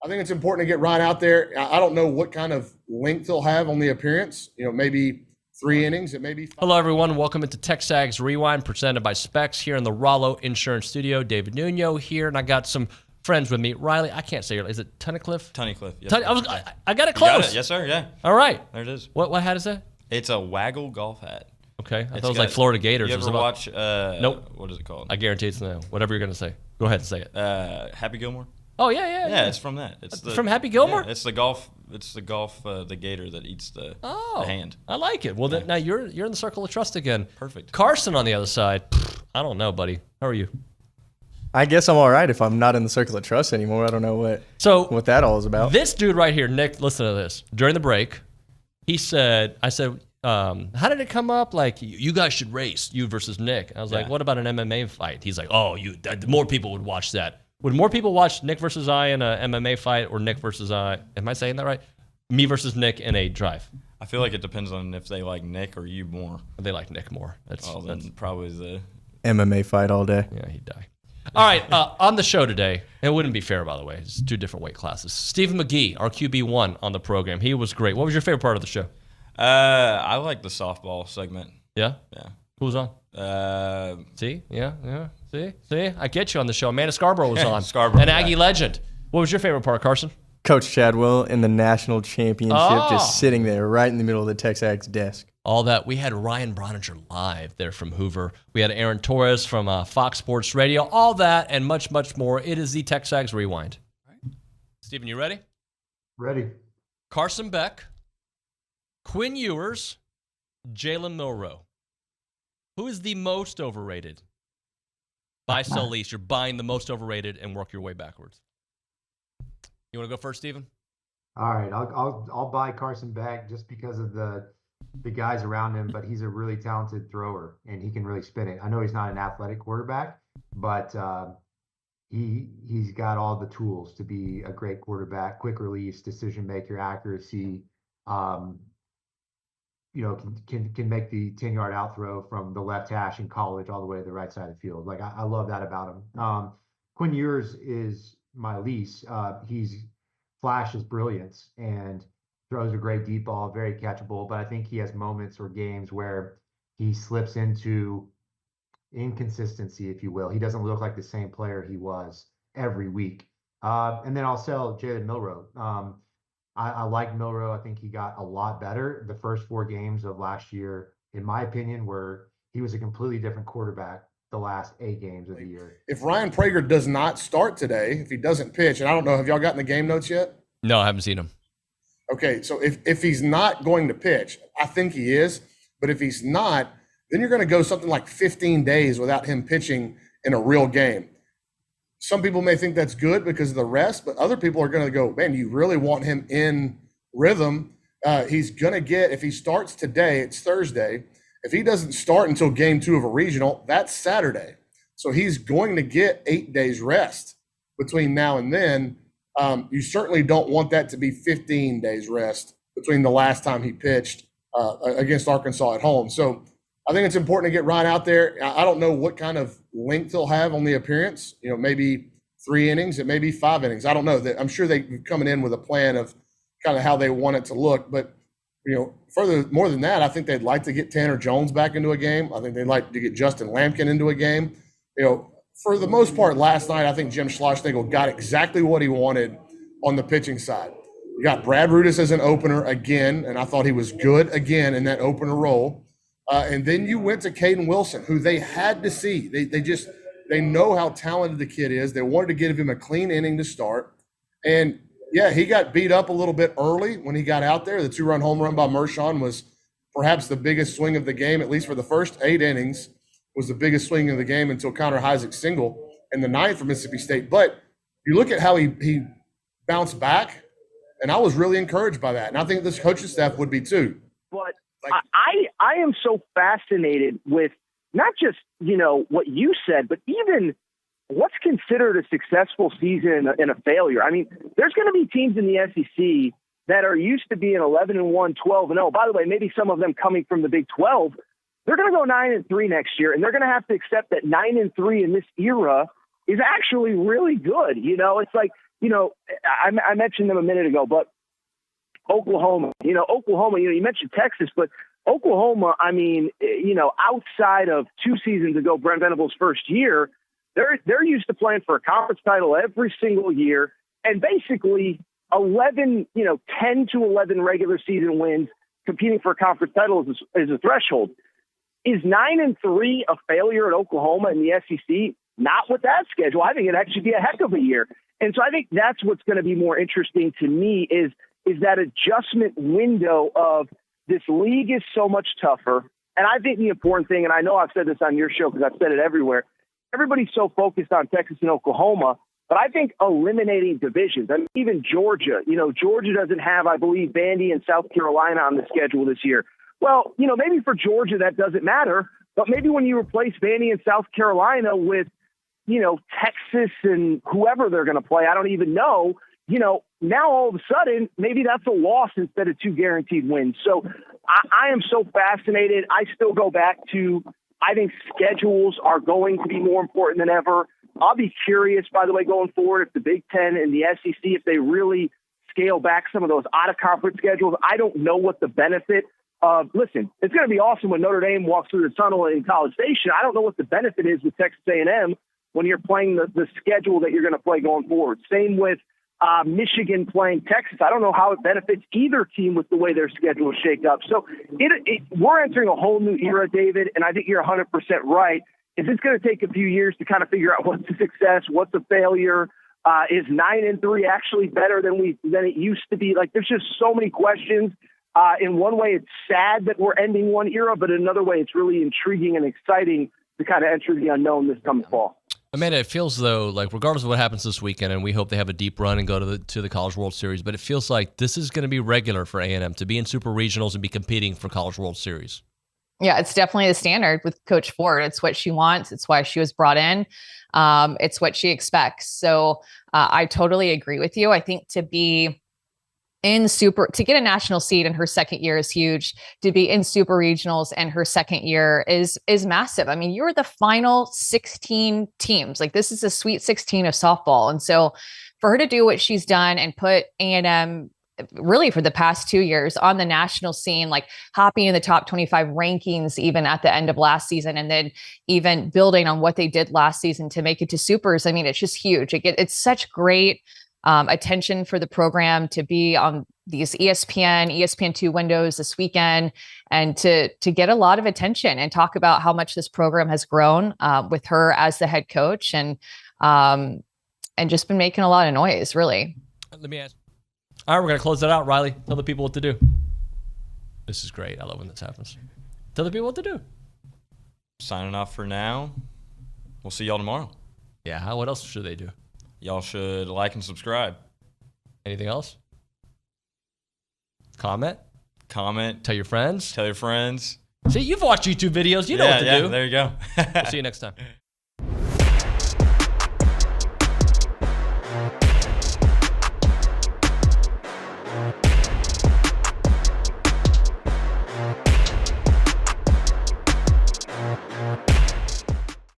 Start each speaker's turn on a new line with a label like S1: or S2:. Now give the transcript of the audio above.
S1: I think it's important to get Ryan out there. I don't know what kind of length he'll have on the appearance. Maybe 3 innings. It may be 5.
S2: Hello, everyone. Welcome into TexAgs Rewind, presented by Specs here in the Rollo Insurance Studio. David Nuno here, and I got some friends with me. Riley, I can't say your. Is it Tunnicliffe?
S3: Tunnicliffe. Yes,
S2: I got it close.
S3: You got it. Yes, sir. Yeah.
S2: All right.
S3: There it is.
S2: What hat is that?
S3: It's a waggle golf hat.
S2: Okay. I thought it was like Florida Gators.
S3: You ever watch?
S2: Nope.
S3: What is it called?
S2: I guarantee it's no. Whatever you're going to say. Go ahead and say it.
S3: Happy Gilmore.
S2: Oh, yeah.
S3: Yeah, it's from that. It's
S2: from Happy Gilmore?
S3: Yeah, it's the golf. It's the golf. The gator that eats the hand.
S2: I like it. Well, now you're in the circle of trust again.
S3: Perfect.
S2: Carson on the other side. I don't know, buddy. How are you?
S4: I guess I'm all right if I'm not in the circle of trust anymore. I don't know what that all is about.
S2: This dude right here, Nick, listen to this. During the break, I said, how did it come up? Like, you guys should race, you versus Nick. I was like, what about an MMA fight? He's like, more people would watch that. Would more people watch Nick versus I in a MMA fight or Nick versus I? Am I saying that right? Me versus Nick in a drive.
S3: I feel like it depends on if they like Nick or you more.
S2: They like Nick more. That's
S3: probably the
S4: MMA fight all day.
S2: Yeah, he'd die. All right, on the show today, it wouldn't be fair, by the way. It's 2 different weight classes. Stephen McGee, our QB1 on the program. He was great. What was your favorite part of the show?
S3: I like the softball segment.
S2: Yeah?
S3: Yeah.
S2: Who was on? See? Yeah. See? I get you on the show. Amanda Scarborough was on.
S3: Scarborough.
S2: An Aggie legend. What was your favorite part, Carson?
S4: Coach Chadwell in the national championship, just sitting there right in the middle of the TexAgs desk.
S2: All that. We had Ryan Brauninger live there from Hoover. We had Aaron Torres from Fox Sports Radio. All that and much, much more. It is the TexAgs Rewind. All right. Stephen, you ready?
S5: Ready.
S2: Carson Beck, Quinn Ewers, Jalen Milroe. Who is the most overrated? Buy, sell, lease. You're buying the most overrated and work your way backwards. You want to go first, Stephen?
S5: All right, I'll buy Carson Beck just because of the guys around him, but he's a really talented thrower and he can really spin it. I know he's not an athletic quarterback, but he's got all the tools to be a great quarterback: quick release, decision maker, accuracy. Can make the 10-yard out throw from the left hash in college all the way to the right side of the field. Like, I love that about him. Quinn Ewers is my lease. He's flashes brilliance and throws a great deep ball, very catchable, but I think he has moments or games where he slips into inconsistency, if you will. He doesn't look like the same player he was every week. And then I'll sell Jalen Milroe. I like Milroe. I think he got a lot better. The first 4 games of last year, in my opinion, were he was a completely different quarterback the last 8 games of the year.
S1: If Ryan Prager does not start today, if he doesn't pitch, and I don't know, have y'all gotten the game notes yet?
S2: No, I haven't seen him.
S1: Okay, so if he's not going to pitch, I think he is, but if he's not, then you're going to go something like 15 days without him pitching in a real game. Some people may think that's good because of the rest, but other people are going to go, man, you really want him in rhythm. He's going to get, if he starts today, it's Thursday. If he doesn't start until game 2 of a regional, that's Saturday. So he's going to get 8 days rest between now and then. You certainly don't want that to be 15 days rest between the last time he pitched against Arkansas at home. So I think it's important to get Ryan out there. I don't know what kind of length he'll have on the appearance. Maybe 3 innings. It may be 5 innings. I don't know. I'm sure they're coming in with a plan of kind of how they want it to look. But, more than that, I think they'd like to get Tanner Jones back into a game. I think they'd like to get Justin Lampkin into a game. For the most part, last night, I think Jim Schlossnagle got exactly what he wanted on the pitching side. You got Brad Rudis as an opener again, and I thought he was good again in that opener role. And then you went to Caden Wilson, who they had to see. They know how talented the kid is. They wanted to give him a clean inning to start. And, yeah, he got beat up a little bit early when he got out there. The 2-run home run by Mershon was perhaps the biggest swing of the game, at least for the first 8 innings, was the biggest swing of the game until Connor Heisek's single in the 9th for Mississippi State. But you look at how he bounced back, and I was really encouraged by that. And I think this coaching staff would be too.
S6: But I am so fascinated with not just, what you said, but even what's considered a successful season and a failure. I mean, there's going to be teams in the SEC that are used to being 11-1, 12-0. By the way, maybe some of them coming from the Big 12. They're going to go 9-3 next year, and they're going to have to accept that 9-3 in this era is actually really good. It's like I mentioned them a minute ago, but Oklahoma, you mentioned Texas, but Oklahoma, outside of 2 seasons ago, Brent Venables' first year, they're used to playing for a conference title every single year, and basically 10 to 11 regular season wins competing for a conference title is a threshold. Is 9-3 a failure at Oklahoma in the SEC? Not with that schedule. I think it'd actually be a heck of a year. And so I think that's what's going to be more interesting to me is that adjustment window of this league is so much tougher. And I think the important thing, and I know I've said this on your show because I've said it everywhere, everybody's so focused on Texas and Oklahoma, but I think eliminating divisions, even Georgia, Georgia doesn't have, I believe, Vandy and South Carolina on the schedule this year. Well, maybe for Georgia that doesn't matter, but maybe when you replace Vandy and South Carolina with, Texas and whoever they're going to play, I don't even know, now all of a sudden, maybe that's a loss instead of 2 guaranteed wins. So I am so fascinated. I still go back to, I think schedules are going to be more important than ever. I'll be curious, by the way, going forward, if the Big Ten and the SEC, if they really scale back some of those out-of-conference schedules. I don't know what the benefit of, listen, it's going to be awesome when Notre Dame walks through the tunnel in College Station. I don't know what the benefit is with Texas A&M when you're playing the schedule that you're going to play going forward. Same with Michigan playing Texas. I don't know how it benefits either team with the way their schedule is shaped up. So we're entering a whole new era, David, and I think you're 100% right. Is this going to take a few years to kind of figure out what's a success, what's a failure? Is 9-3 actually better than it used to be? Like, there's just so many questions. In one way, it's sad that we're ending one era, but in another way, it's really intriguing and exciting to kind of enter the unknown this coming fall.
S2: Amanda, it feels though like regardless of what happens this weekend, and we hope they have a deep run and go to the College World Series, but it feels like this is going to be regular for A&M to be in Super Regionals and be competing for College World Series.
S7: Yeah, it's definitely the standard with Coach Ford. It's what she wants. It's why she was brought in. It's what she expects. So I totally agree with you. I think to get a national seed in her second year is huge. To be in Super Regionals and her second year is massive. I mean, you're the final 16 teams. Like, this is a Sweet 16 of softball. And so for her to do what she's done and put A&M really for the past 2 years on the national scene, like hopping in the top 25 rankings, even at the end of last season, and then even building on what they did last season to make it to supers. I mean, it's just huge. It's such great attention for the program to be on these ESPN2 windows this weekend, and to get a lot of attention and talk about how much this program has grown with her as the head coach, and just been making a lot of noise, really.
S2: Let me ask. All right, we're going to close that out. Riley, tell the people what to do. This is great. I love when this happens. Tell the people what to do.
S3: Signing off for now. We'll see y'all tomorrow.
S2: Yeah, what else should they do?
S3: Y'all should like and subscribe.
S2: Anything else? Comment. Tell your friends.
S3: See,
S2: you've watched YouTube videos. You know what to do.
S3: There you go.
S2: We'll see you next time.